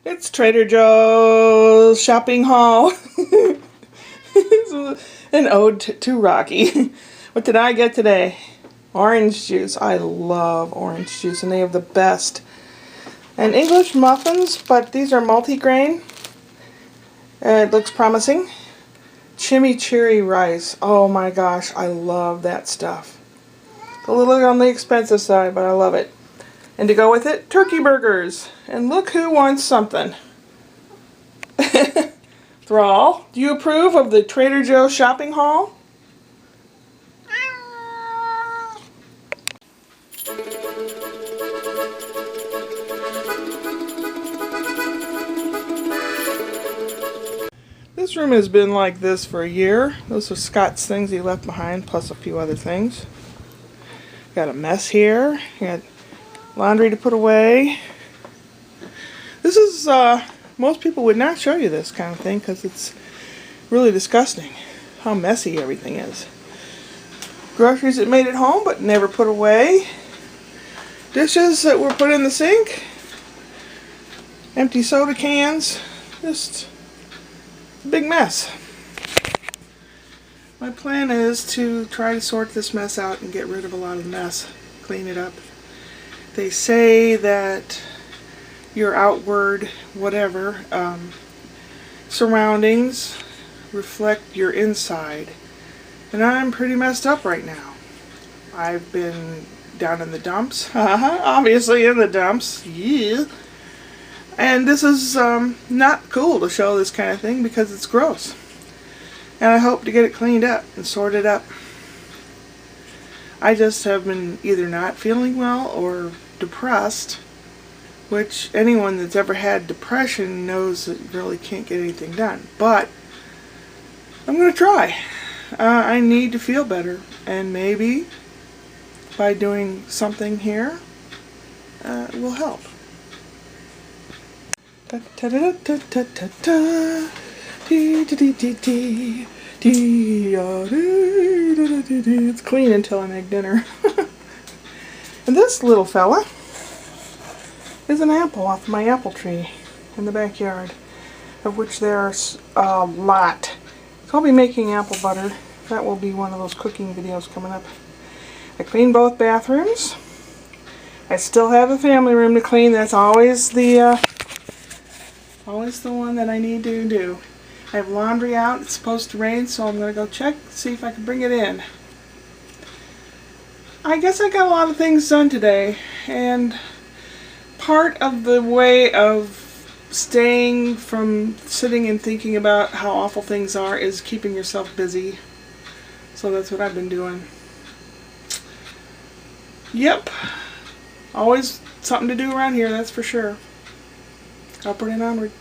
It's Trader Joe's shopping haul. It's an ode to Rocky. What did I get today? Orange juice. I love orange juice, and they have the best. And English muffins, but these are multi-grain. It looks promising. Chimichurri rice. Oh my gosh, I love that stuff. It's a little on the expensive side, but I love it. And to go with it, turkey burgers. And look who wants something. Thrall, do you approve of the Trader Joe's shopping haul? This room has been like this for a year. Those are Scott's things he left behind, plus a few other things. Got a mess here. Got laundry to put away. This is, most people would not show you this kind of thing because it's really disgusting how messy everything is. Groceries that made it home but never put away. Dishes that were put in the sink. Empty soda cans. Just a big mess. My plan is to try to sort this mess out and get rid of a lot of the mess. Clean it up. They say that your outward, whatever, surroundings reflect your inside. And I'm pretty messed up right now. I've been down in the dumps. Obviously in the dumps. Yeah. And this is not cool to show this kind of thing because it's gross. And I hope to get it cleaned up and sorted up. I just have been either not feeling well or depressed, which anyone that's ever had depression knows that you really can't get anything done. But I'm going to try. I need to feel better, and maybe by doing something here it will help. It's clean until I make dinner. And this little fella is an apple off my apple tree in the backyard, of which there's a lot. So I'll be making apple butter. That will be one of those cooking videos coming up. I cleaned both bathrooms. I still have the family room to clean. That's always the one that I need to do. I have laundry out. It's supposed to rain, so I'm going to go check, see if I can bring it in. I guess I got a lot of things done today, and part of the way of staying from sitting and thinking about how awful things are is keeping yourself busy. So that's what I've been doing. Yep. Always something to do around here, that's for sure. Upward and onward.